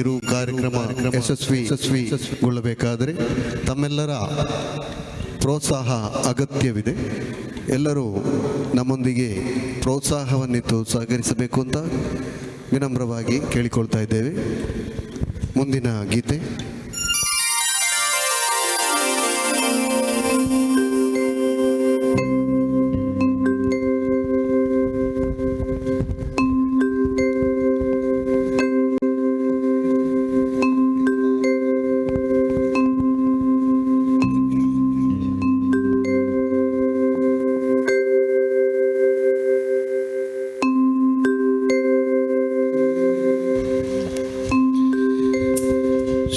ಕಿರು ಕಾರ್ಯಕ್ರಮ ಯಶಸ್ವಿಗೊಳ್ಳಬೇಕಾದರೆ ತಮ್ಮೆಲ್ಲರ ಪ್ರೋತ್ಸಾಹ ಅಗತ್ಯವಿದೆ. ಎಲ್ಲರೂ ನಮ್ಮೊಂದಿಗೆ ಪ್ರೋತ್ಸಾಹವನ್ನಿತ್ತು ಸಹಕರಿಸಬೇಕು ಅಂತ ವಿನಮ್ರವಾಗಿ ಕೇಳಿಕೊಳ್ತಾ ಇದ್ದೇವೆ. ಮುಂದಿನ ಗೀತೆ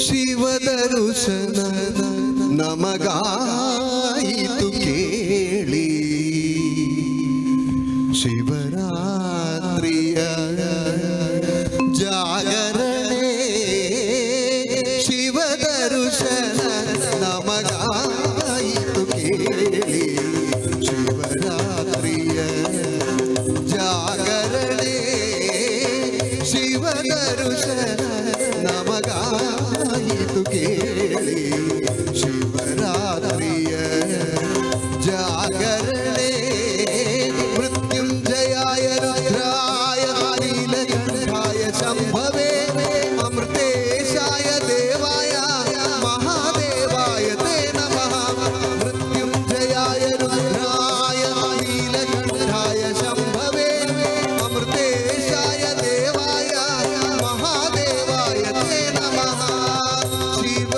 ಶಿವದರುಶನ ನಮಗಾಯಿತು ಕೇಳಿ, ಶಿವರಾತ್ರಿಯ ಜಾಗರಣೆ. ಶಿವದರುಶನ ನಮಗಾಯಿತು ಕೇಳಿ, ಶಿವರಾತ್ರಿಯ ಜಾಗರಣೆ. ಶಿವದರುಶನ ನಮಗಾಯಿತು ಕೇಳಿ, ಶಿವರಾತ್ರಿಯ ಜಾಗರಣೆ. ಮೃತ್ಯುಂಜಯಾಯ ರುದ್ರಾಯ ನೀಲಕಂಠಾಯ ಶಂಭವೇ ಅಮೃತೇಶಾಯ ದೇವಾಯ ಮಹಾದೇವಾಯ ತೇ ನಮಃ. ಮೃತ್ಯುಂಜಯಾಯ ರುದ್ರಾಯ ನೀಲಕಂಠಾಯ ಶಂಭವೇ ಅಮೃತೇಶಾಯ ದೇವಾಯ ಮಹಾದೇವಾಯ ತೇ ನಮಃ. ಶಿವ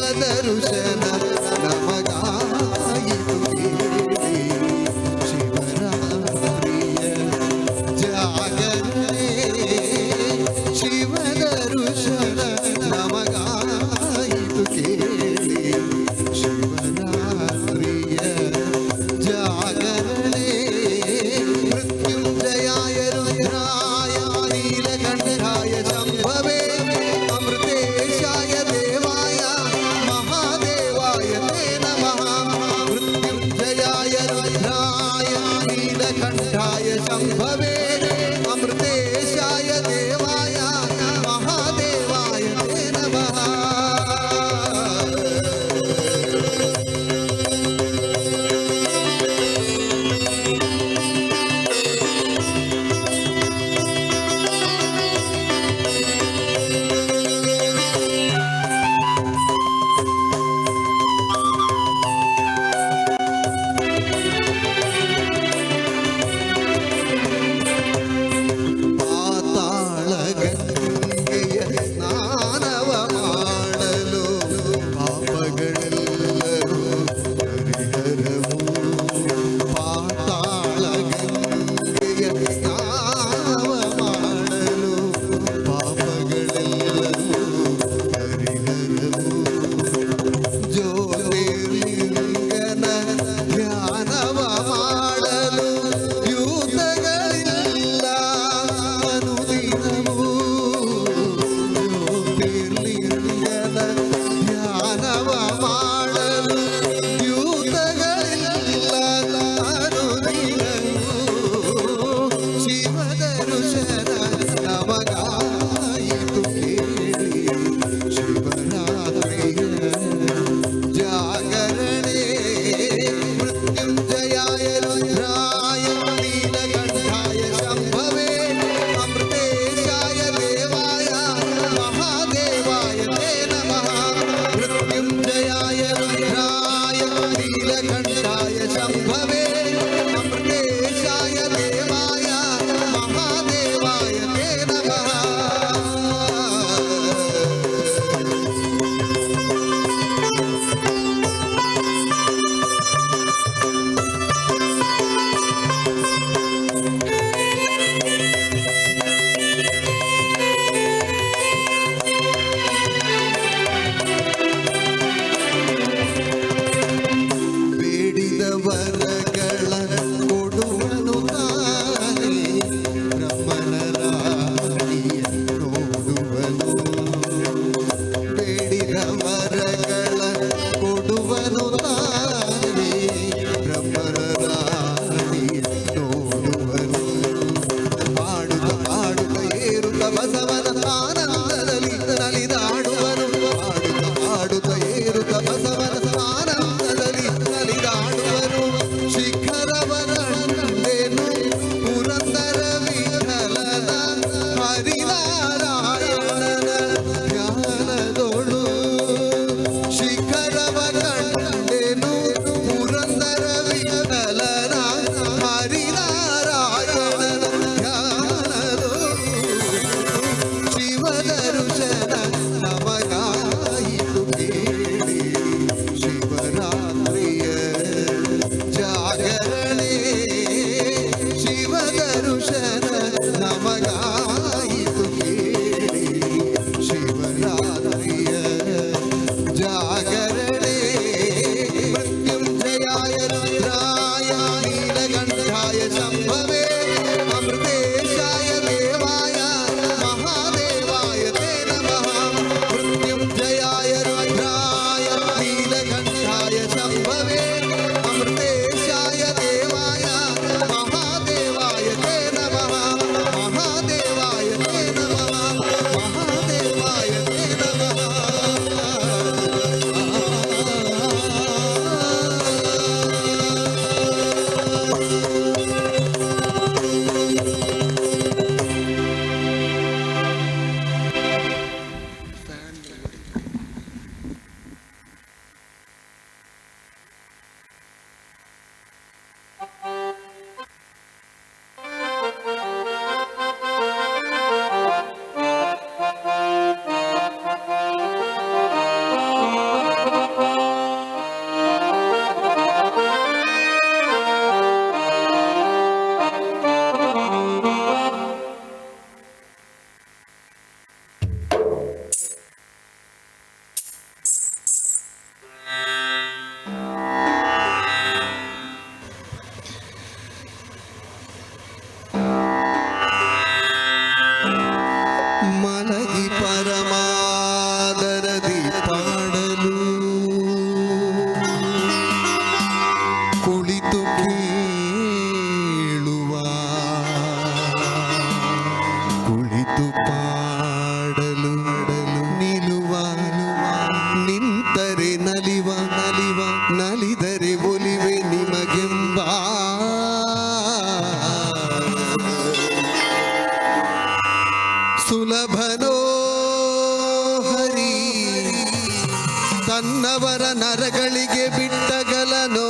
ನನ್ನವರ ನರಗಳಿಗೆ ಬಿಟ್ಟಗಲನೋ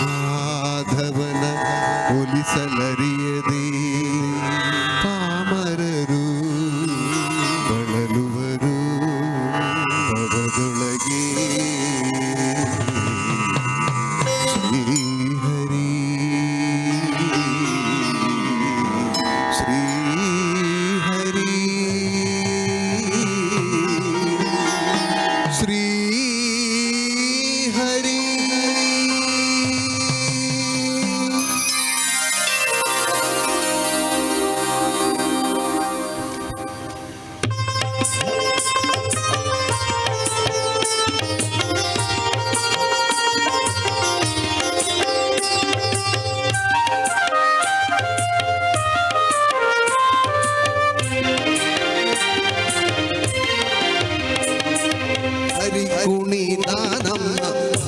ರಾಧವನ ಒಲಿಸಲರಿಯದೆ ಪಾಮರರು ಬಳಲುವರು ಭವದೊಳಗೆ ಶ್ರೀಹರಿ ಶ್ರೀಹರಿ ಶ್ರೀಹರಿ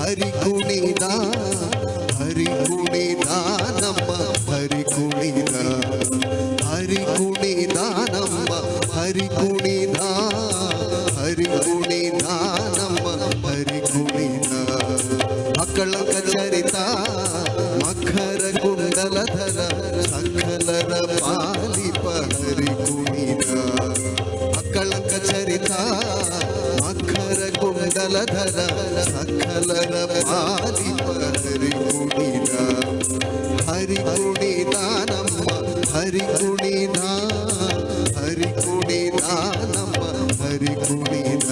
ಹರಿ ಕುಣಿದ ಹರಿ ಕುಣಿದ ನಮ್ಮ ಹರಿ ಕುಣಿದ ಹರಿ ಕುಣಿದ ನಮ್ಮ ಹರಿ ಕುಣಿದ ಹರಿ ಕುಣಿದ ನಮ್ಮ ಹರಿ ಕುಣಿದ ಮಕ್ಕಳಂಕ ಚರಿತ ಮಖರ ಕುಂಡಲಧರ ಸಕಲರ ಪಾಲಿಪ ಹರಿ ಕುಣಿದ ಮಕ್ಕಳಂಕ ಚರಿತ ಮಖರ ಕುಂಡಲಧರ ಸಕಲರ ಪಾಲಿಪ ಹರಿ ಕುಣಿದ ಹರಿ ಕುಣಿದ ನಮ್ಮ ಹರಿ ಕುಣಿದ ಹರಿ ಕುಣಿದ ನಮ್ಮ ಹರಿ ಕುಣಿದ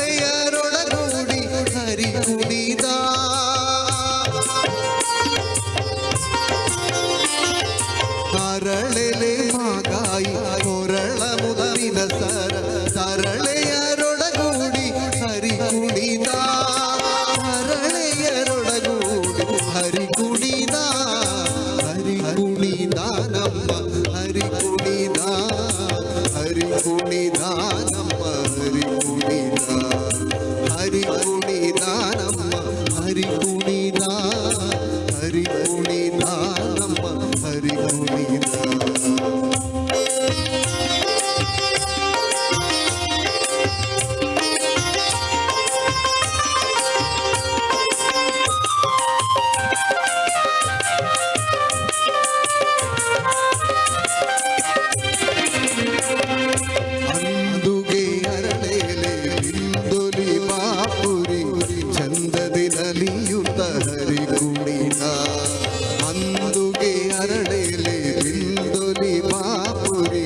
ಸರಳೆಯರೊಳಗೂಡಿ ಹರಿ ಕುಣಿದ ಹರಳೆಲೆ ಮಾಗಾಯಿ ಕೊರಳ ಮುದರಿನ ಸರಳೆಯರೊಳಗೂಡಿ ಹರಿ ಕುಣಿದ ಹರಳೆಯರೊಳಗೂಡಿ ಹರಿ ಕುಣಿದ ಹರಿ ಕುಣಿದ ನಮ್ಮ ಹರಿ ಕುಣಿದ ಹರಿ ಕುಣಿದ ನಮ್ಮ ಹರಿ ಕುಣಿದ ಹರಿ ಕುಣಿದ ನಮ್ಮ ಹರಿ ಕುಣಿದ ಹರಿ ಕುಣಿದ ನಮ್ಮ ಹರಿ ಕುಣಿದ ನಲಿಯುತ್ತ ಹರಿ ಕುಣಿದ ಅಂದುಗೆ ಅರಳೆಲೆ ಬಿಂದುಲಿ ಬಾಪುರಿ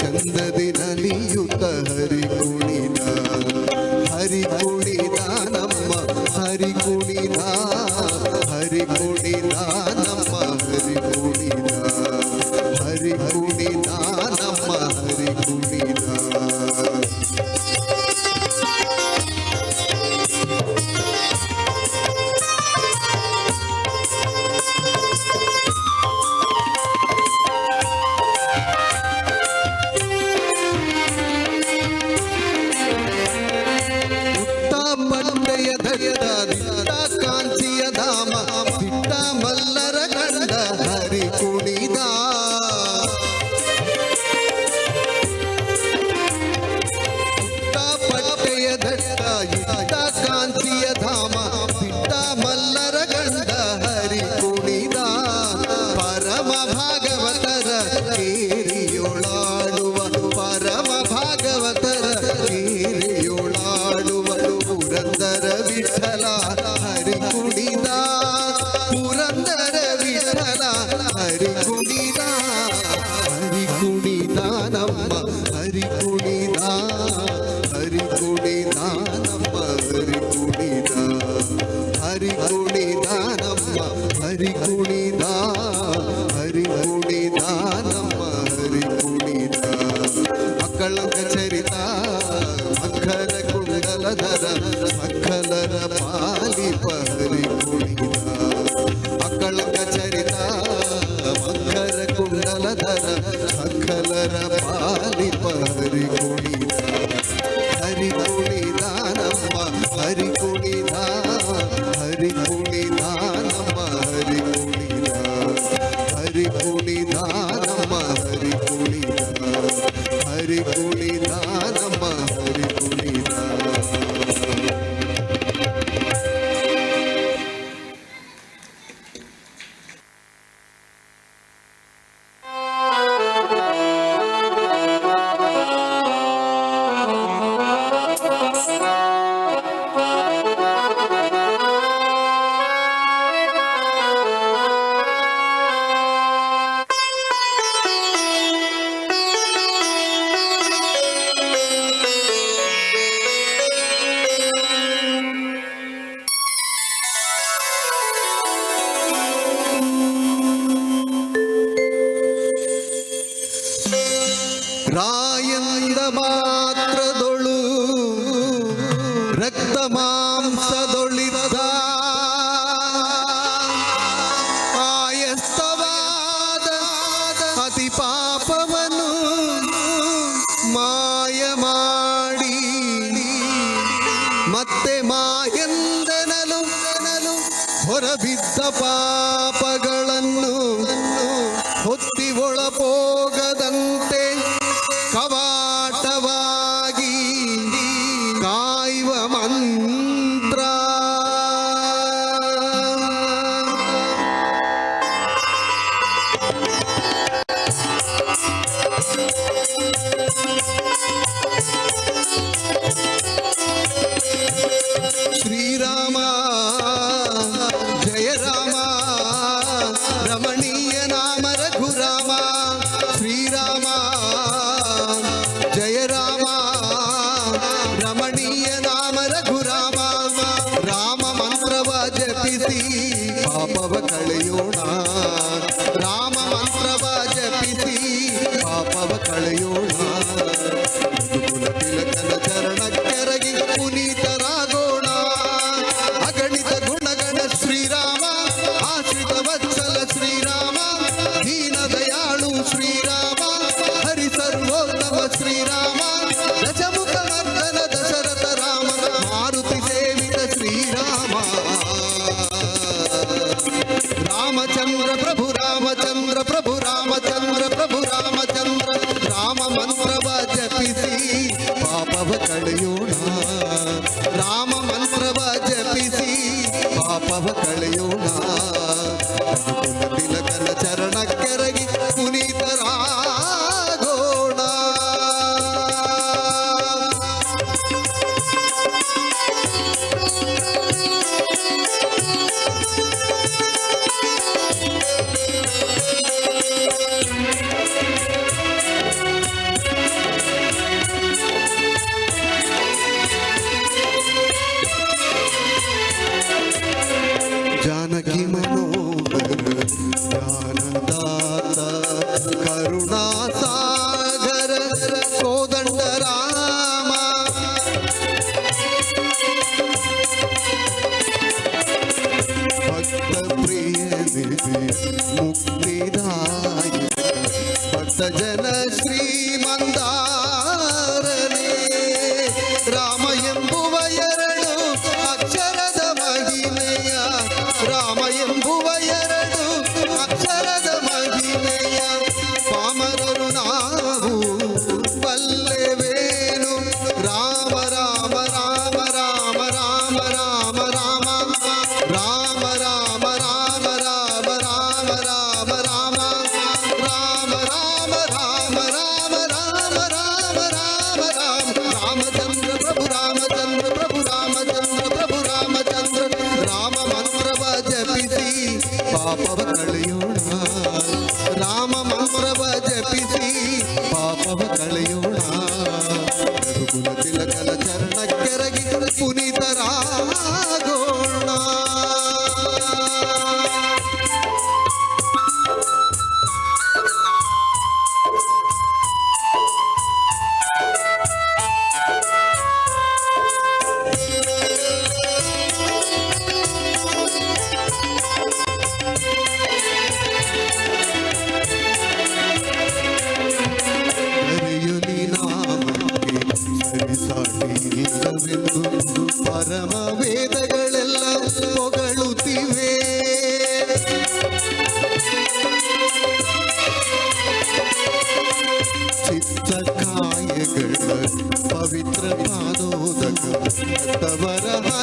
ಚಂದದಿ ನಲಿಯುತ್ತ ಹರಿ ಕುಣಿದ ಹರಿ ಕುಣಿದ ನಮ್ಮ ಹರಿ ಕುಣಿದ ಹರಿ ಕುಣಿದ ನಮ್ಮ ಹರಿ ಕುಣಿದ ಹರಿ ಕುಣಿದ ನಮ್ಮ ಹರಿ ಕುಣಿದ ಕಾಂಚಿಯ ಧಾಮ ಬಿಟ್ಟ ಮಲ್ಲರ ಗಂಡ ಹರಿ ಕುಣಿದ ಪಟ್ಟೆಯ ದಟ್ಟ ಇಟ್ಟ ಕಾಂಚಿಯ ಧಾಮ ಬಿಟ್ಟ ಮಲ್ಲರ ಗಂಡ ಹರಿ ಕುಣಿದ ಪರಮ ಭಾಗವತರ ಕೇರಿಯೊಳಾಡುವ ಪರಮ ಭಾಗವತರ ಕೇರಿಯೊಳಾಡುವ ಪುರಂದರ ವಿಠಲ ಹರಿ ಕುಣಿದ ಪುರಂದರ ವಿಠಲ ಹರಿ ಕುಣಿದ ಹರಿ ಕುಣಿದ ನಮ್ಮ ಹರಿ ಕುಣಿದ ಹರಿ ಕುಣಿದ ನಮ್ಮ ಹರಿ ಕುಣಿದ ಹರಿ ಕುಣಿದ ನಮ್ಮ ಹರಿ ಕುಣಿದ ಹರಿ ಕುಣಿದ ನಮ್ಮ ಹರಿ ಕುಣಿದ ಮಕ್ಕಳಂಗ ಚರಿತ ಮಕ್ಕಳ ಕುಂಡಲಧರ ಮಕ್ಕಳರ ಪಾಲಿಪ ಹರಿ ಕುಣಿದ ಕುಣಿದ ಹರಿ ಕುಣಿದ ನಮ್ಮ ಹರಿ ಕುಣಿದ ಹರಿ ಕುಣಿದ ನಮ್ಮ ಹರಿ ಕುಣಿದ ಹರಿ ಕುಣಿದ ನಮ್ಮ ಹರಿ ಕುಣಿದ. ರಾಯಂದ ಮಾತ್ರದೊಳು ರಕ್ತ ಮಾಂಸದೊಳಿದ ಆಯಸ್ತವಾದ ಅತಿ ಪಾಪವನ್ನು ಮಾಯ ಮಾಡಿ ಮತ್ತೆ ಮಾಯಂದನಲು ಹೊರಬಿದ್ದ ಪಾಪಗಳನ್ನು ಹೊತ್ತಿ ಒಳಪೋಗದಂತೆ ಕವಾಟವಾಗಿ ಕಾಯುವ ಮಂತ್ರ. ಶ್ರೀರಾಮ ಜಯ ರಾಮ ರಮಣೀಯ ನಾಮ ರಘುರಾಮ. ಶ್ರೀರಾಮ ಜಯ ರಾಮ ರಮಣೀಯ ನಾಮ ರಘುರಾಮ. ರಾಮ ಮಂತ್ರವ ಜಪಿಸಿ ಪಾಪವ ಕಳೆಯೋಣ. ರಾಮ ಮಂತ್ರವ ಜಪಿಸಿ ಪಾಪವ ಕಳೆಯೋಣ. ಕುಲ ತಿಲಕನ ಚರಣ ಕೆರಗಿ ಪುನೀತರಾಗೋಣ. ಅಗಣಿತ ಗುಣಗಣ ಶ್ರೀರಾಮ ಆಶ್ರಿತ ವತ್ಸಲ ಶ್ರೀರಾಮ. ದೀನ ದಯಾಳು ಶ್ರೀರಾಮ ಹರಿ ಸರ್ವೋತ್ತಮ ಶ್ರೀರಾಮ. ದಶಮುಖ ಮರ್ದನ ದಶರಥ ರಾಮ ಮಾರುತಿ ಸೇವಿತ ಶ್ರೀರಾಮ. ರಾಮಚಂದ್ರ ಪ್ರಭು ರಾಮಚಂದ್ರ ಪ್ರಭು ರಾಮಚಂದ್ರ ಪ್ರಭು ರಾಮಚಂದ್ರ. ರಾಮ ಮಂತ್ರವ ಜಪಿಸಿ ಪಾಪವ ಕಳೆಯೋಣ. ರಾಮ ಮಂತ್ರವ ಜಪಿಸಿ ಪಾಪವ ಕಳೆಯೋಣ. ತಿಲಕನ ಚರಣ ಕೆರಗಿ ಪುನೀತರಾಗೋಣ.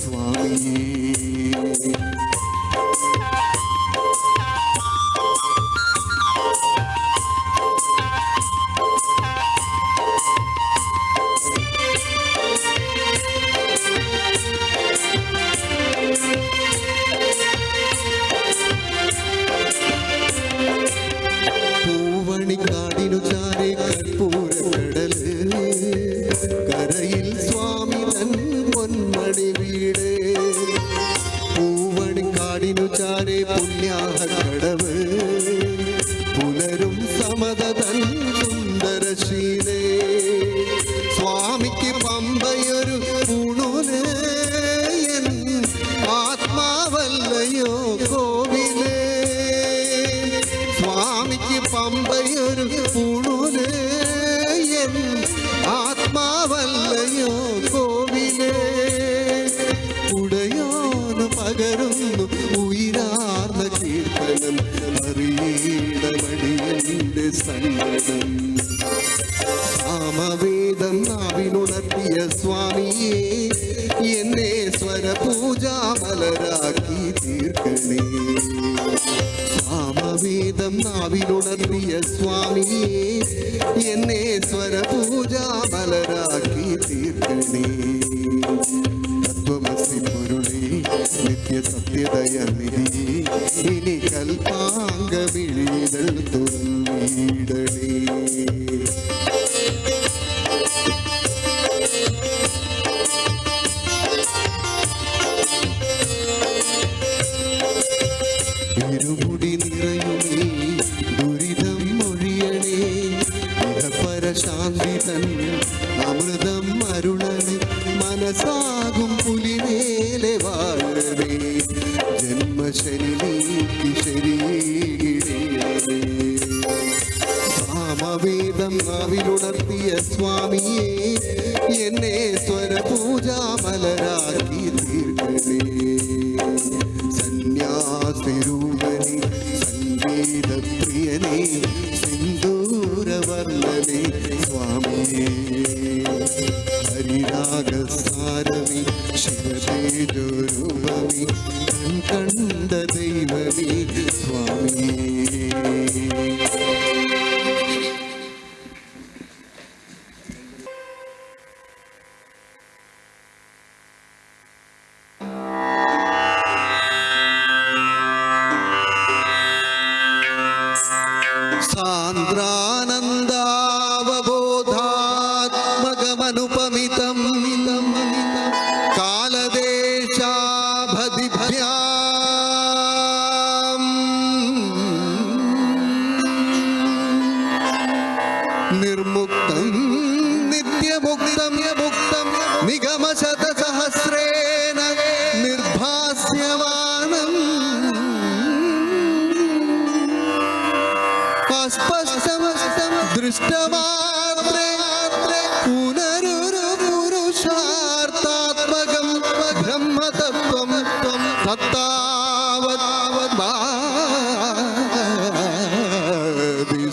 സ്വാമിയേ. പൂവണിക്കാടിനു ചാരെ കർപ്പൂരക്കടല്, കരയിൽ സ്വാമി തൻ പൊന്മണി വീട്. പൂവണിക്കാടിനു ചാരെ പുണ്യാഹക്കടവ്, പുലരും സമത തൻ സുന്ദരശീലേ. സ്വാമിക്ക് പമ്പയൊരു പൂണൂല്, എൻ ആത്മാവല്ലയോ കോവിലേ. സ്വാമിക്ക് പമ്പയൊരു പൂണൂല്, എൻ ആത്മാവല്ലയോ കോവിലേ. ഉടയോന് പകരുന്നു ഉയരാർന്ന കീർത്തനം, അറിയീടമടിയന്റെ സങ്കടം. സാമവേദം നാവിനുണർത്തിയ സ്വാമിയേ, എന്നെ സ്വരപൂജാമലരാക്കി തീർക്കണേ. സാമവേദം നാവിനുണർത്തിയ സ്വാമിയേ, എന്നെ സ്വരപൂജാമലരാക്കി തീർക്കണേ. തത്വമസി പൊരുളേ നിത്യസത്യദയനിധി, ഇനി കൽപ്പാംഗമിഴികൾ തുറന്നിടണേ. ഇരുമുടി നിറയുമേ ദുരിതം ഒഴിയണേ, ഇഹപരശാന്തി തൻ അമൃതം അരുളണേ. മനസ്സാകും പുലിമേലെ വാഴണേ, ജന്മശനി നീക്കി ശരീരേ. സാമവേദം നാവിലുണർത്തിയ സ്വാമിയേ, എന്നെ സ്വരപൂജാമലരാക്കി തീർക്കണേ. സന്യാസിരൂപനെ സംഗീതപ്രിയനെ സിന്ദൂരവർണ്ണനെ സ്വാമിയേ. ഹരിരാഗസാരമേ ശിവതേജോരൂപമേ കണ്ട ദൈവമേ സ്വാമിയേ. സാന്ദ്രാനന്ദാവബോധാത്മകമനുപമിതം കാലദേശാഭതിഭ്യാം നിർമുക്തം നിത്യമുക്തം നിഗമശതസഹസ്രേണ നിർഭാസ്യമാനം ദൃഷ്ടമാത്രേ പുനരുരു പുരുഷാർത്ഥാത്മകം ബ്രഹ്മതത്വം തത്താവത്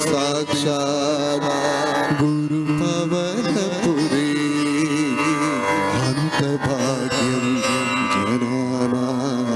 സാക്ഷാത് ഗുരുപവനപുരേ അന്തഭാഗ്യം ജനാനാം.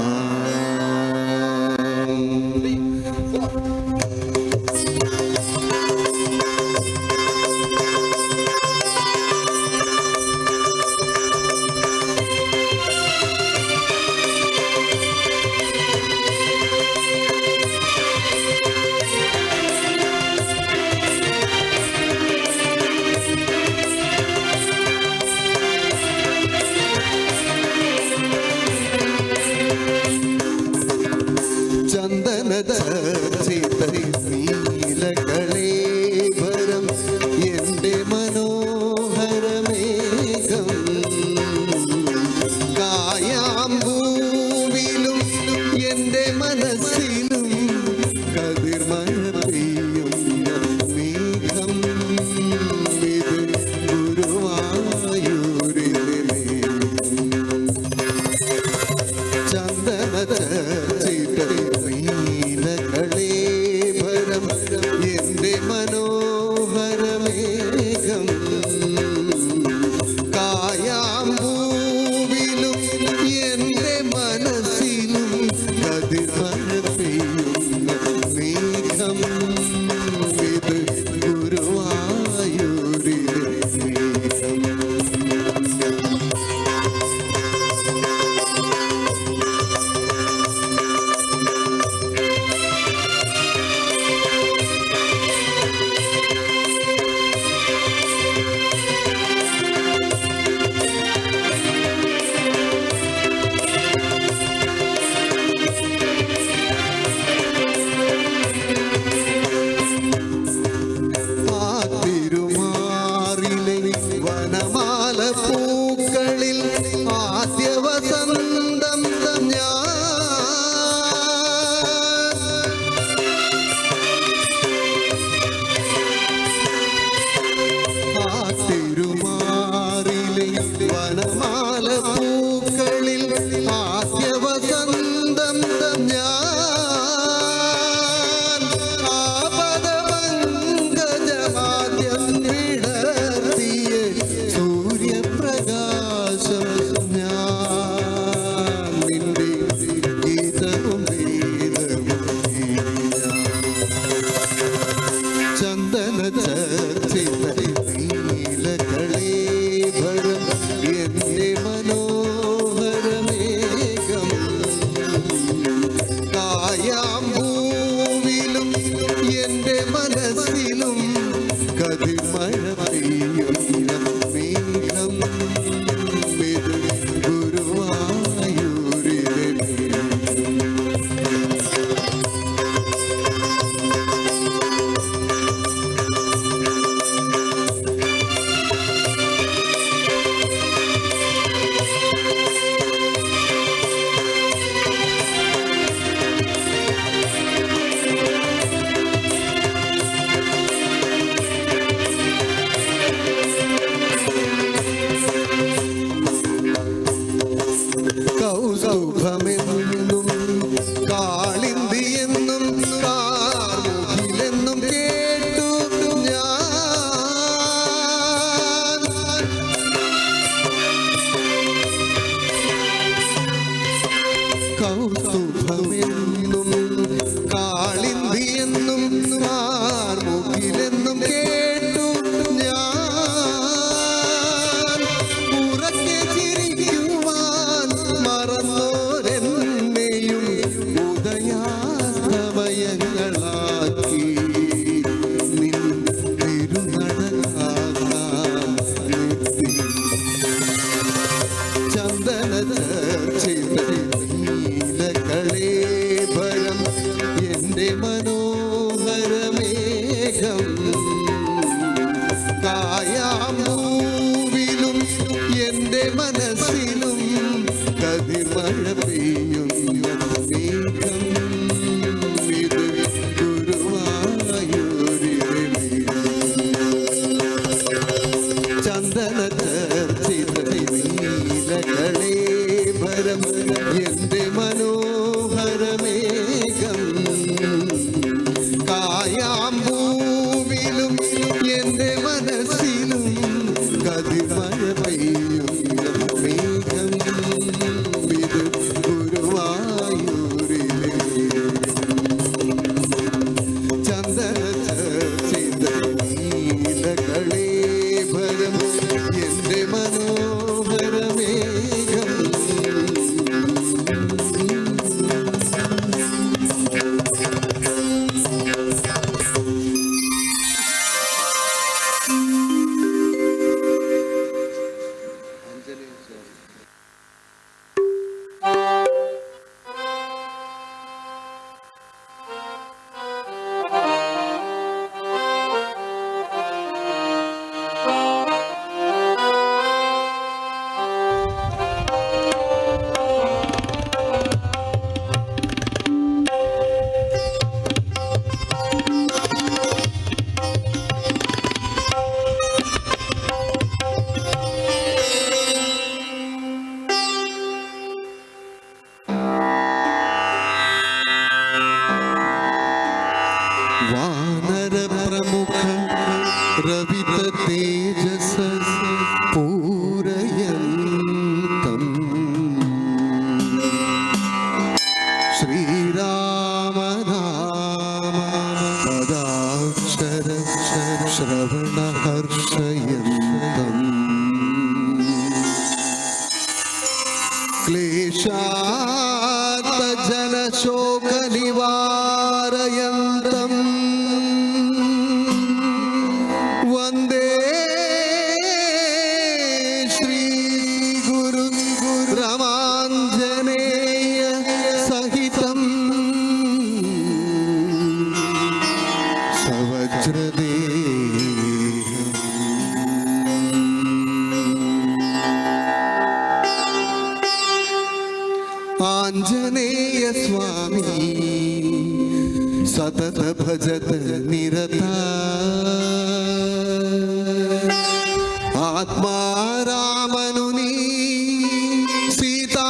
ആദ്യ വസന്തം ഞാൻ ആപദപങ്കജമാദ്യം വിടർത്തിയ സൂര്യപ്രകാശം ഞാൻ നിന്റെ ഗീതവും ചന്ദന ചർച്ചിത നീലകളേഭരം എന്റെ മനോഹരമേഘം കായാമ്പൂവിലും എന്റെ മനസ്സിലും കതിർമഴ പെയ്യുന്ന മേഘം ഇത് ഗുരുവായൂരിലെ കൗസ്തുഭമെന്നും കാളിന്തിയെന്നും കാർമുകിലെന്നും കേട്ടു ഞാൻ കൗസ്തുഭമെന്നും കാളിന്തിയെന്നും കാർമുകിലെന്നും കേട്ടു ഞാൻ ഉറക്കെ ചിരിക്കുവാൻ മറന്നോരെന്നെയും ഉദയാസ്തമയങ്ങളാക്കി നിൻ തിരുനടനാകാൻ നിർത്തി ചന്ദന ചർച്ചിത നീലകളേഭരം എന്റെ മനോഹരമേഘം കായാമ്പൂവിലും എന്റെ മനസ്സിലും കതിർമഴ പെയ്യുന്ന മേഘം ഇത് ഗുരുവായൂരിലെ ചന്ദന ചർച്ചിത നീലകളേഭരം എന്റെ മനോഹരമേഘം കായാമ്പൂവിലും എന്റെ മനസ്സിലും കതിർമഴ പെയ്യുന്ന മേഘം ഇത് ഗുരുവായൂരിലെ ചന്ദന ചർച്ചിത നീലകളേഭരം എന്റെ മനോഹരമേഘം വാനര പ്രമുഖ രവിത തേജസ പൂരയന്തം ശ്രീരാമനാമ പദാക്ഷര ശ്രവണ ഹർഷയന്തം ക്ലേശാത്ത ജനശോക നിവാരയന്തം വന്ദേ ശ്രീ ഗുരു രമാഞ്ജനേയ സഹിതം സവജ്രദേഹം ആഞ്ജനേയ സ്വാമി സതത ഭജത നിരത ആത്മാരാമനുനി സീതാ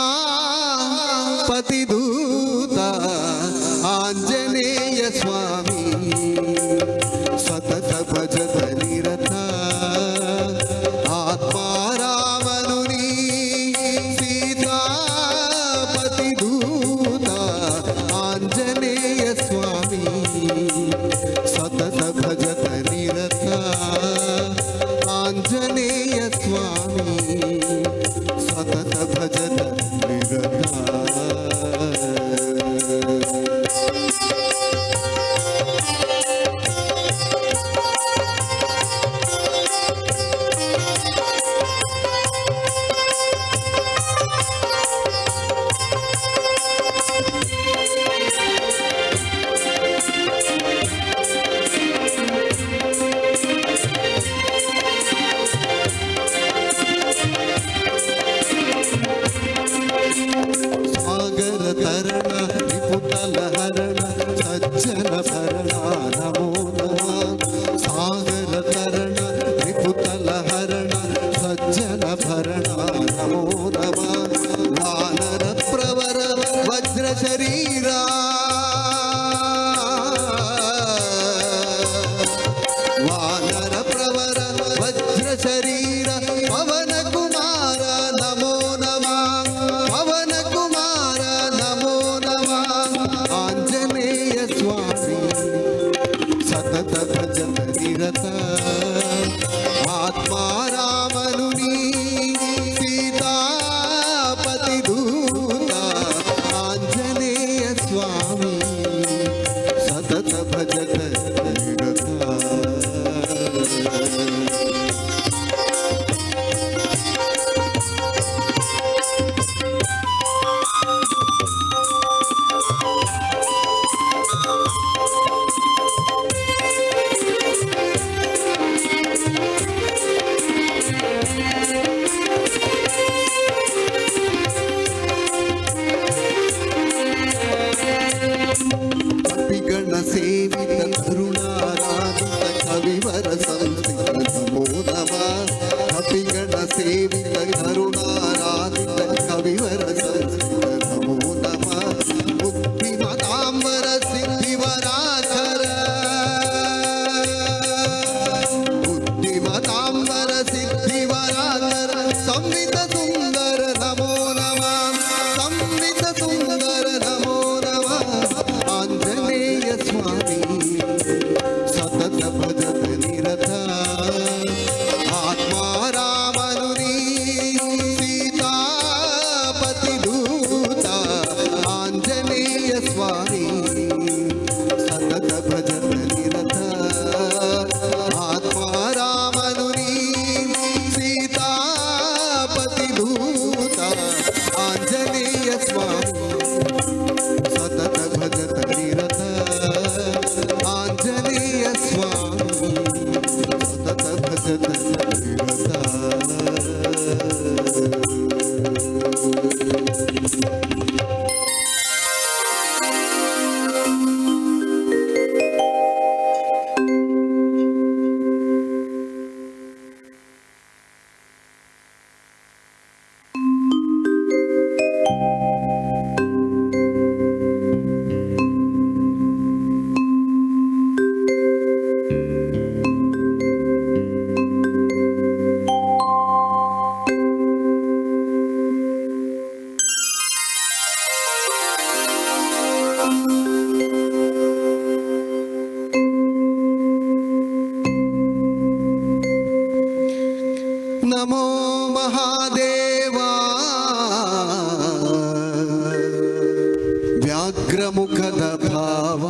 ವ್ಯಾಘ್ರಮುಖದ ಭಾವ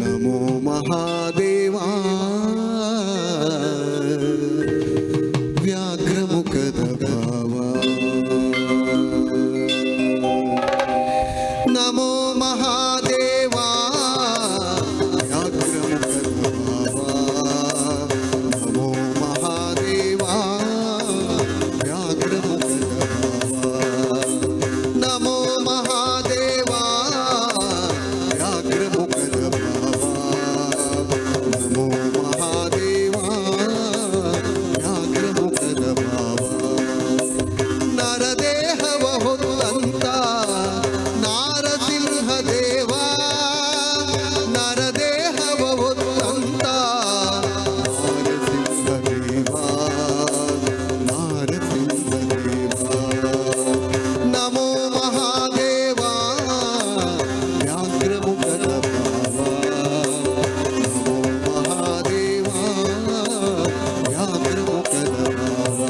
ನಮೋ ಮಹಾದೇವ ವ್ಯಾಘ್ರಮುಖದ ಭಾವ ನಮೋ ಮಹಾದೇವ ವ್ಯಾಘ್ರಮುಖದ ಭಾವ ನಮೋ ಮಹಾದೇವ ವ್ಯಾಘ್ರಮುಖದ ಭಾವ ನಮೋ ಮಹಾದೇವ ವ್ಯಾಘ್ರಮುಖದ ಭಾವ ನಮೋ ಮಹಾದೇವ ವ್ಯಾಘ್ರಮುಖದ ಭಾವ ನರದೇಹವ ಹೊತ್ತಂತ ನಾರಸಿಂಹ ದೇವ ನರದೇಹವ ಹೊತ್ತಂತ ನಾರಸಿಂಹ ದೇವ ನಾರಸಿಂಹ ದೇವ ನಮೋ ಮಹಾದೇವ ವ್ಯಾಘ್ರಮುಖದ ಭಾವ ನಮೋ ಮಹಾದೇವ ವ್ಯಾಘ್ರಮುಖದ ಭಾವ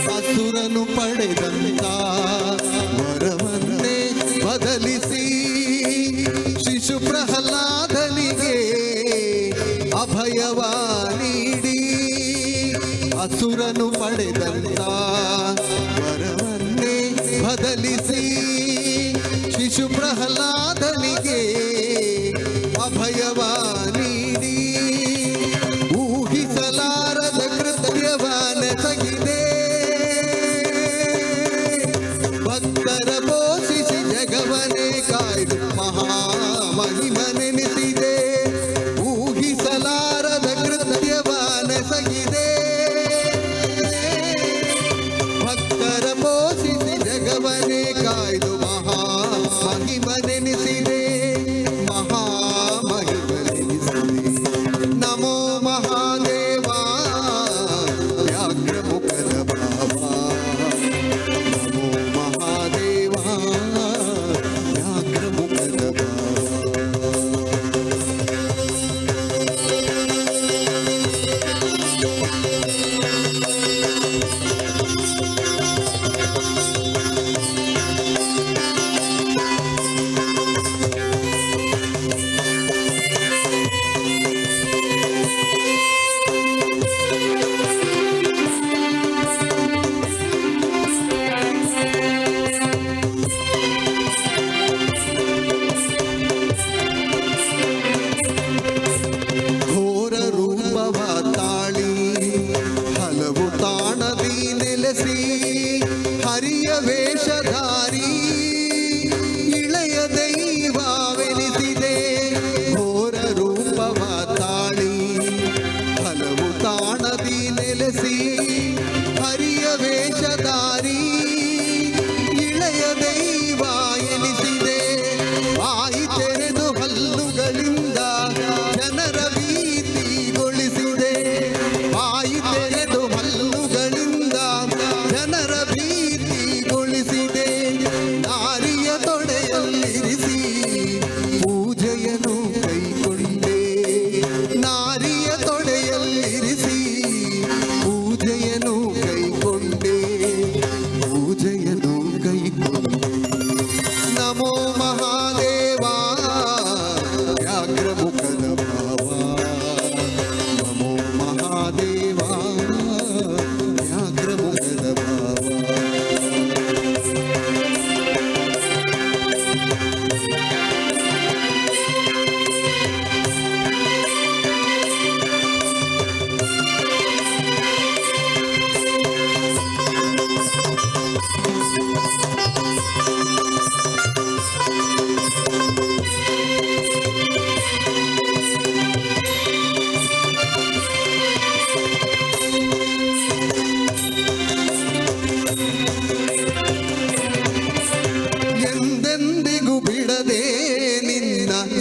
ಅಸುರನು ಪಡೆದಂತ ವರವನ್ನೇ ಬದಲಿಸಿ ಶಿಶು ಪ್ರಹ್ಲಾದನಿಗೆ ಅಭಯವ ನೀಡಿ ಅಸುರನು ಪಡೆದಂತ ವರವನ್ನೇ ಬದಲಿಸಿ ಶಿಶು ಪ್ರಹ್ಲಾದನಿಗೆ ಅಭಯವ ನೀಡಿ ಊಹಿಸಲಾರದ ಕೃತ್ಯವನೆಸಗಿದೆ ಭಕ್ತರ ಪೋಷಿಸಿ ಜಗವನೇ ಕಾಯ್ದು ಮಹಾಮಹಿಮನೆನಿಸಿದೆ ಊಹಿಸಲಾರದ ಕೃತ್ಯವನೆಸಗಿದೆ ಭಕ್ತರ ಪೋಷಿಸಿ ಜಗವನೇ ಕಾಯ್ದು ಮಹಾಮಹಿಮನೆನಿಸಿದೆ ಮಹಾಮಹಿಮನೆನಿಸಿದೆ ನಮೋ ಮಹಾದೇವ ವ್ಯಾಘ್ರಮುಖದ ಭಾವ ನಮೋ ಮಹಾದೇವ ವ್ಯಾಘ್ರಮುಖದ ಭಾವ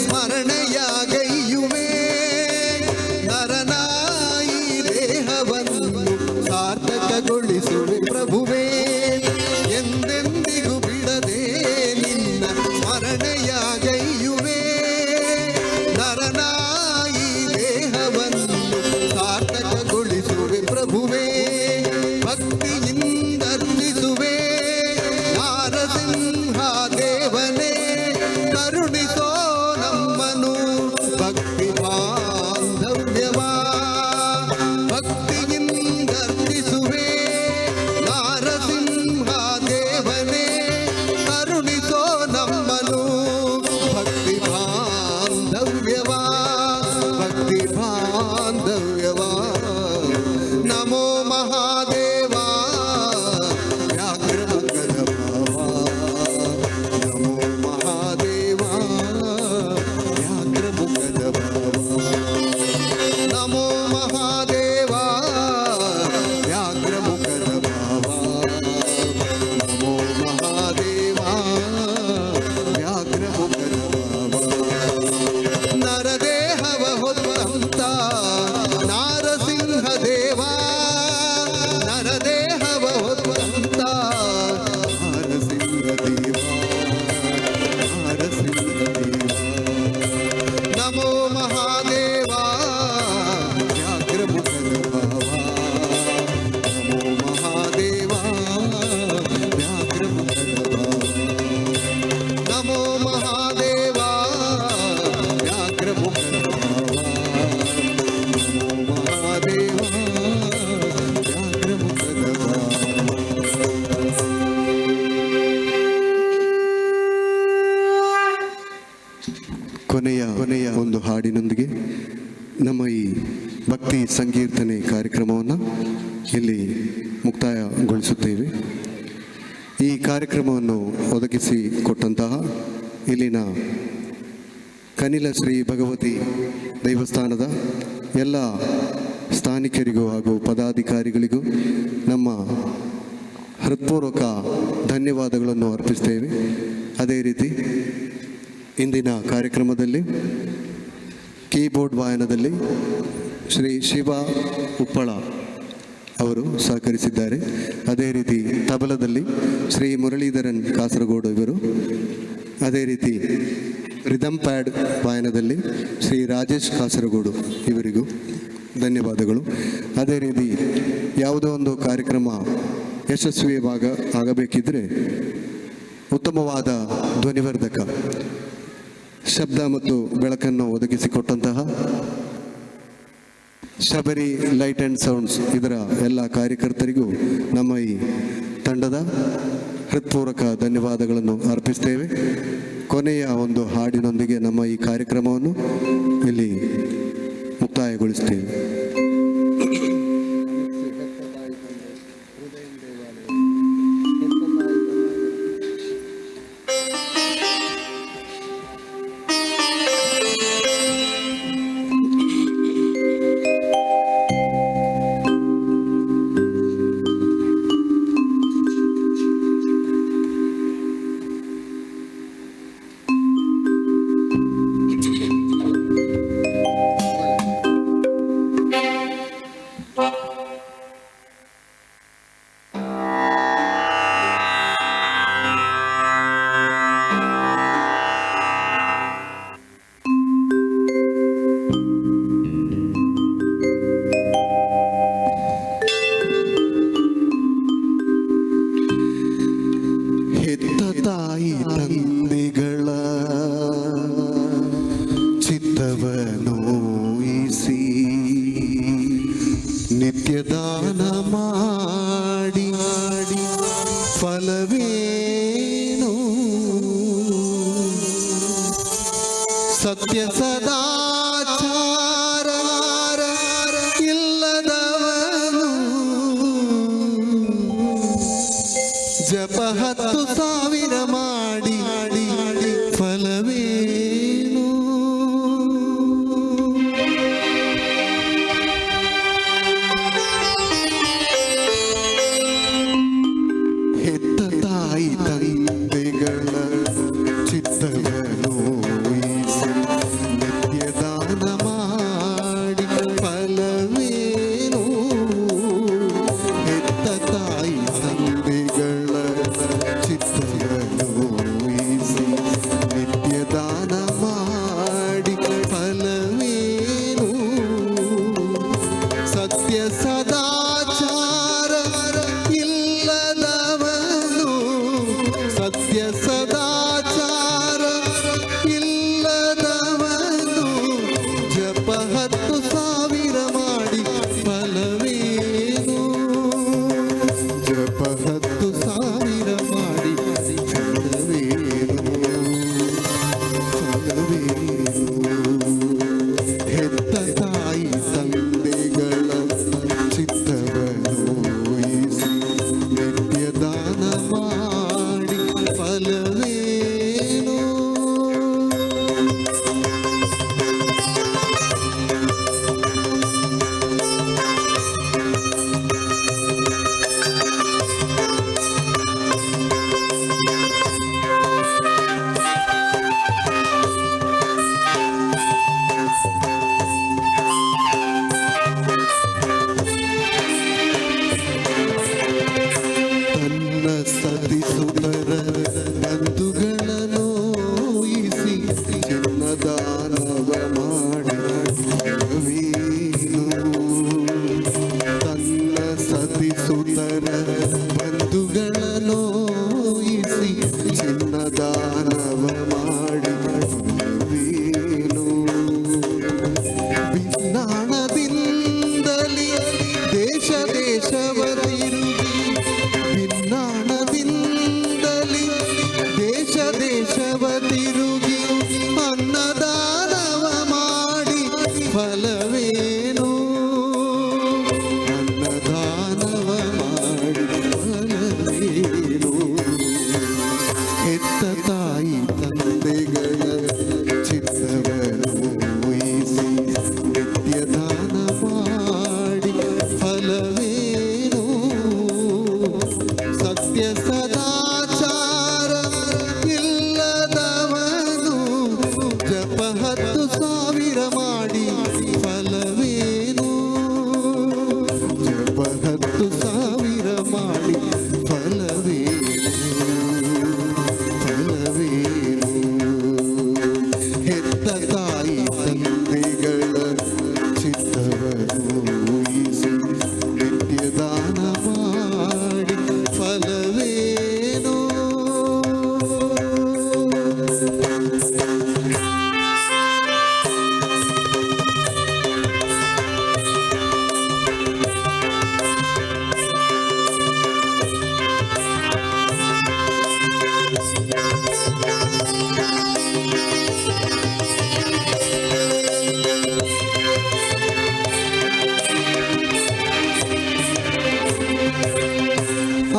ಸ್ಮರಣೆಯಾಗೈಯುವೆ ನರನಾಯಿ ದೇಹವನ್ನು ಸಾರ್ಥಕಗೊಳಿಸುವೆ ಪ್ರಭುವೇ ಎಂದೆಂದಿಗೂ ಬಿಡದೆ ನಿನ್ನ ಸ್ಮರಣೆಯಾಗೈಯುವೆ ನರನಾಯಿ ದೇಹವನ್ನು ಸಾರ್ಥಕಗೊಳಿಸುವೆ ಪ್ರಭುವೇ ಭಕ್ತಿಯಿಂದ ಅರ್ಪಿಸುವೆ ನಾರಸಿಂಹ ದೇವನೇ ಕರುಣಿಸೋ ನಮ್ಮನು ಭಕ್ತಿ ಬಾಂಧವ್ಯವಾ ಭಕ್ತಿಯಿಂದ ಅರ್ಪಿಸುವೆ ನಾರಸಿಂಹ ದೇವನೇ ಕರುಣಿಸೋ ನಮ್ಮನು ಭಕ್ತಿ ಬಾಂಧವ್ಯವಾ ಭಕ್ತಿ ಬಾಂಧವ್ಯವಾ ನಮೋ ಮಹಾದೇವಾ ವ್ಯಾಘ್ರಮುಖದ ಭಾವ ನಮೋ ಮಹಾದೇವಾ ವ್ಯಾಘ್ರಮುಖದ ಭಾವ ನಮೋ ಮಹಾದೇವಾ ವ್ಯಾಘ್ರಮುಖದ ಭಾವ ನಮೋ ಮಹಾದೇವಾ ವ್ಯಾಘ್ರಮುಖದ ಭಾವ ನರದೇಹವ ಹೊತ್ತಂತ ನಾರಸಿಂಹ ದೇವಾ ನರದೇಹವ ಹೊತ್ತಂತ ನಾರಸಿಂಹ ದೇವಾ ನಾರಸಿಂಹ ದೇವಾ ನಮೋ ಮಹಾದೇವಾ ವ್ಯಾಘ್ರಮುಖದ ಭಾವ ನಮೋ ಮಹಾದೇವಾ ವ್ಯಾಘ್ರಮುಖದ ಭಾವ ನಮೋ ಮಹಾದೇವಾ ವ್ಯಾಘ್ರಮುಖದ ಭಾವ ನಮೋ ಮಹಾದೇವಾ ವ್ಯಾಘ್ರಮುಖದ ಭಾವ ಕೊನೆಯ ಒಂದು ಹಾಡಿನೊಂದಿಗೆ ನಮ್ಮ ಈ ಭಕ್ತಿ ಸಂಕೀರ್ತನೆ ಕಾರ್ಯಕ್ರಮವನ್ನು ಇಲ್ಲಿ ಮುಕ್ತಾಯಗೊಳಿಸುತ್ತೇವೆ. ಈ ಕಾರ್ಯಕ್ರಮವನ್ನು ಒದಗಿಸಿ ಕೊಟ್ಟಂತಹ ಇಲ್ಲಿನ ಕನಿಲ ಶ್ರೀ ಭಗವತಿ ದೇವಸ್ಥಾನದ ಎಲ್ಲ ಸ್ಥಾನಿಕರಿಗೂ ಹಾಗೂ ಪದಾಧಿಕಾರಿಗಳಿಗೂ ನಮ್ಮ ಹೃತ್ಪೂರ್ವಕ ಧನ್ಯವಾದಗಳನ್ನು ಅರ್ಪಿಸ್ತೇವೆ. ಅದೇ ರೀತಿ ಇಂದಿನ ಕಾರ್ಯಕ್ರಮದಲ್ಲಿ ಕೀಬೋರ್ಡ್ ವಾಯನದಲ್ಲಿ ಶ್ರೀ ಶಿವ ಉಪ್ಪಳ ಅವರು ಸಹಕರಿಸಿದ್ದಾರೆ. ಅದೇ ರೀತಿ ತಬಲದಲ್ಲಿ ಶ್ರೀ ಮುರಳೀಧರನ್ ಕಾಸರಗೋಡು ಇವರು, ಅದೇ ರೀತಿ ರಿದಮ್ ಪ್ಯಾಡ್ ವಾಯನದಲ್ಲಿ ಶ್ರೀ ರಾಜೇಶ್ ಕಾಸರಗೋಡು ಇವರಿಗೂ ಧನ್ಯವಾದಗಳು. ಅದೇ ರೀತಿ ಯಾವುದೋ ಒಂದು ಕಾರ್ಯಕ್ರಮ ಆಗಬೇಕಿದ್ದರೆ ಉತ್ತಮವಾದ ಧ್ವನಿವರ್ಧಕ ಶಬ್ದ ಮತ್ತು ಬೆಳಕನ್ನು ಒದಗಿಸಿಕೊಟ್ಟಂತಹ ಶಬರಿ ಲೈಟ್ ಆ್ಯಂಡ್ ಸೌಂಡ್ಸ್ ಇದರ ಎಲ್ಲ ಕಾರ್ಯಕರ್ತರಿಗೂ ನಮ್ಮ ಈ ತಂಡದ ಹೃತ್ಪೂರ್ವಕ ಧನ್ಯವಾದಗಳನ್ನು ಅರ್ಪಿಸ್ತೇವೆ. ಕೊನೆಯ ಒಂದು ಹಾಡಿನೊಂದಿಗೆ ನಮ್ಮ ಈ ಕಾರ್ಯಕ್ರಮವನ್ನು ಇಲ್ಲಿ ಮುಕ್ತಾಯಗೊಳಿಸ್ತೇವೆ. ತಾಯಿ ತಂದೆಗಳ ಚಿತ್ತವನೋಯಿಸಿ ನಿತ್ಯದಾನ ಮಾಡಿ ಫಲವೇನು ಸತ್ಯ ಸದಾಚಾರ ಇಲ್ಲದವನು ಜಪ 10,000 ಮಾಡಿ ಫಲವೇನು ಹೆತ್ತ ತಾಯಿ ತಂದೆಗಳ ಚಿತ್ತವನೋಯಿಸಿ 10,000 ಮಾಡಿ ಫಲವೇನು? ಜಪ 10,000 ಮಾಡಿ ಫಲವೇನು? ಫಲವೇನು? ಹೆತ್ತ ತಾಯಿ ತಂದೆಗಳ ಚಿತ್ತವನ್ನು ಊಹಿಸಿ ನಿತ್ಯ ದಾನ ಮಾಡಿ ಫಲವೇನು?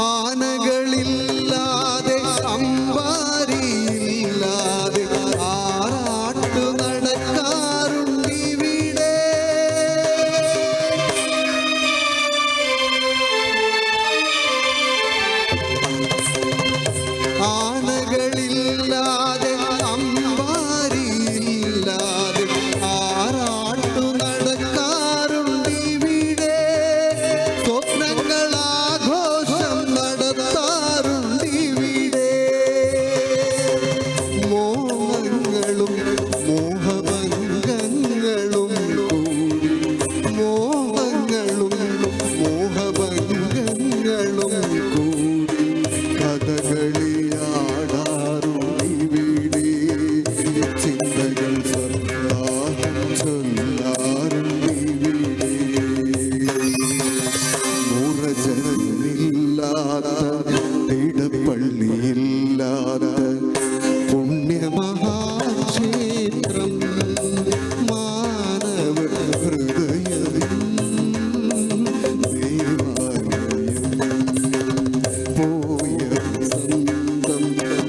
ആനകളില്ലാതെ അമ്പാരിയില്ലാതെ ആറാട്ടു നടക്കാറുണ്ടിവിടെ. ആനകളില്ലാതെ അമ്പാരിയില്ലാതെ ആറാട്ടു നടക്കാറുണ്ടിവിടെ. സ്വപ്നങ്ങളാഘോഷം നടത്താറുണ്ടിവിടെ. മോഹങ്ങളും മോഹഭംഗങ്ങളും കൂടി മോഹങ്ങളും മോഹഭംഗങ്ങളും കൂടി കഥകളിയാടാറുണ്ടിവിടെ. ചിന്തകൾ സപ്താഹം ചൊല്ലാറുണ്ടിവിടെ. മുറജനില്ലാത്ത ഇടപ്പള്ളിയില്ലാത്ത പുണ്യമഹാക്ഷേത്രം മാനവ ഹൃദയം ദേവാലയം. പോയ സ്വന്തം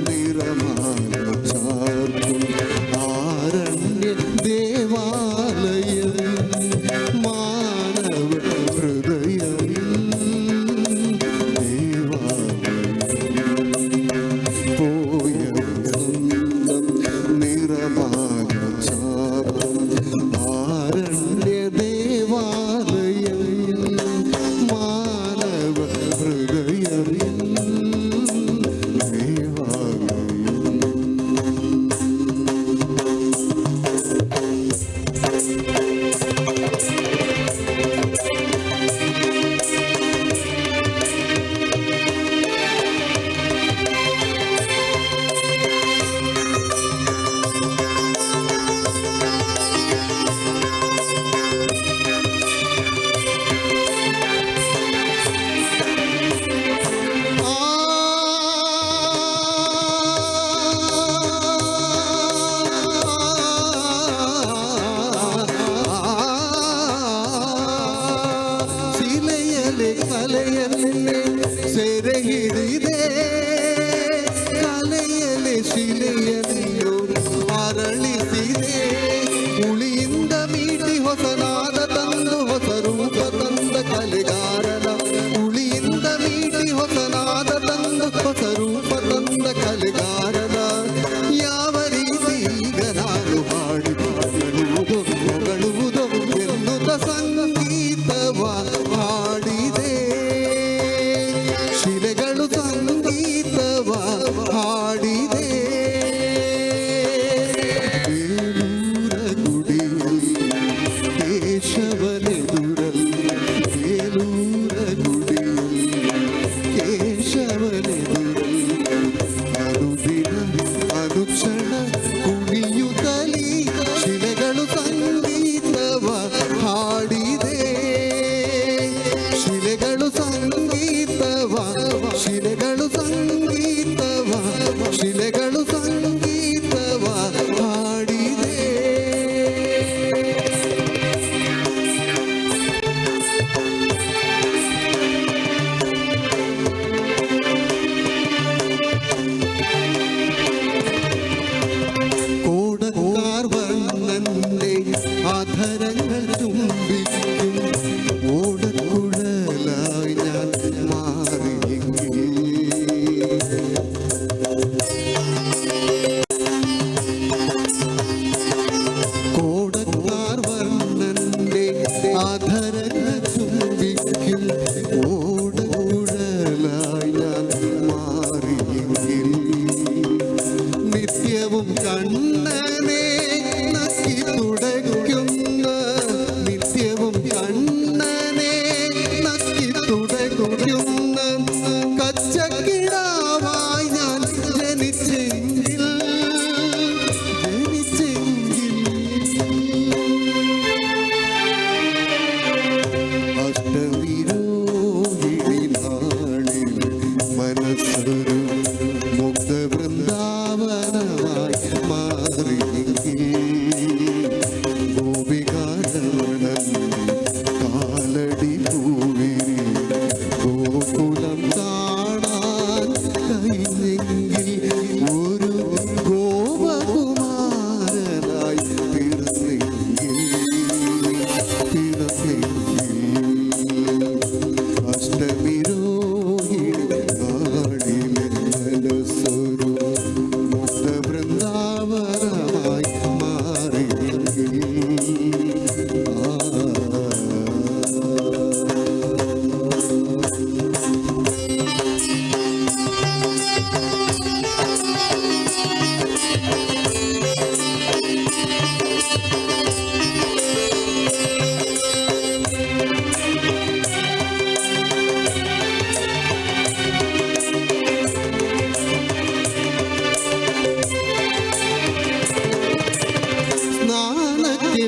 നിറമാല ചാർത്തും ആരണ്യ ദേവാലയം മാനവ ഹൃദയം ദേവാലയം. പോയ സ്വന്തം നിറമാല ചാർത്തും ആരണ്യ ദേവാലയം മാനവ ഹൃദയം ദേവാലയം. ಶಿಲೆಯಲೆ ಕಲೆಯಲ್ಲೇ ಸೆರೆ ಹಿಡಿದೆ. ಕಲೆಯಲೆ ಶಿಲೆಯನ್ನು ಅರಳಿಸಿದೆ. ಉಳಿಯಿಂದ ಮೀಟಿ ಹೊಸನಾದ ತಂದು ಹೊಸ ರೂಪ ತಂದ ಕಲೆಗಾರನ. ಉಳಿಯಿಂದ ಮೀಟಿ ಹೊಸನಾದ ತಂದು ಹೊಸ ರೂಪ ತಂದ ಕಲೆಗಾರನ. ಯಾವ ರೀತಿ ಈಗ ನಾನು ಹಾಡಿ ಹಾಡುವುದೋ ಹೊಗಳುವುದೋ ಎನ್ನುತ್ತ ಸಂಗೀತವ ಹಾಡಿದೆ. ಶಿಲೆಗಳು ಸಂಗೀತವ ಹಾಡಿದೆ. ಬೇಲೂರ ಗುಡಿ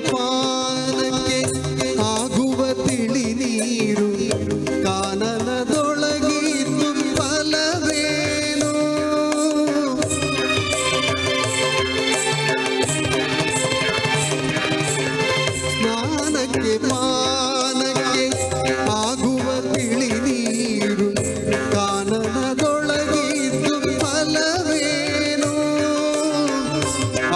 ಪಾನಕ್ಕೆ ಆಗುವ ತಿಳಿ ನೀರು ಕಾನನದೊಳಗಿದ್ದು ಫಲವೇನು ಸ್ನಾನಕ್ಕೆ ಪಾನಕ್ಕೆ ಆಗುವ ತಿಳಿ ನೀರು ಕಾನನದೊಳಗಿದ್ದು ಫಲವೇನು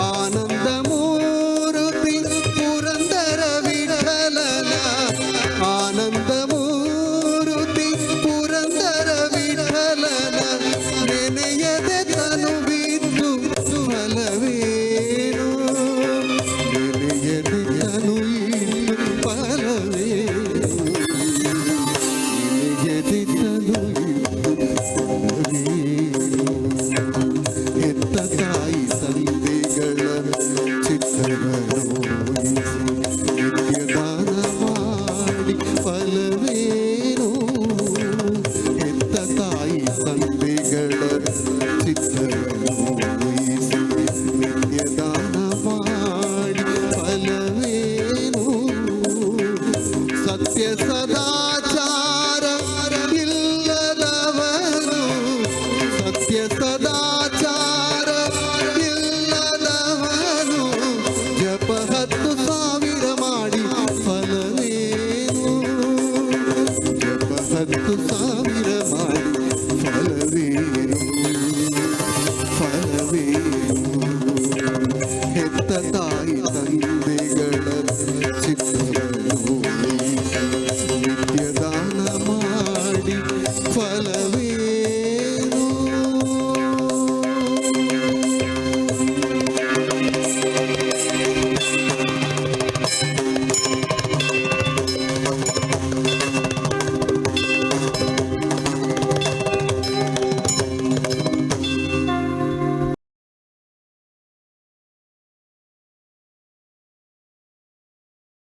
ಆನಂದ ಮೂರುತಿ ಪುರಂದರ ವಿಠಲನ ಆನಂದ ಮೂರುತಿ ಪುರಂದರ ವಿಠಲನ ನೆನೆಯದೆ ತನು ಬಿದ್ದು ಫಲವೇನು ನೆನೆಯದೆ ತನು ಇದ್ದು ಫಲವೇನು ನೆನೆಯದೆ ತನು ಇದ್ದು ಫಲವೇನು ಹೆತ್ತ ತಾಯಿ ತಂದೆಗಳ ಚಿತ್ತವ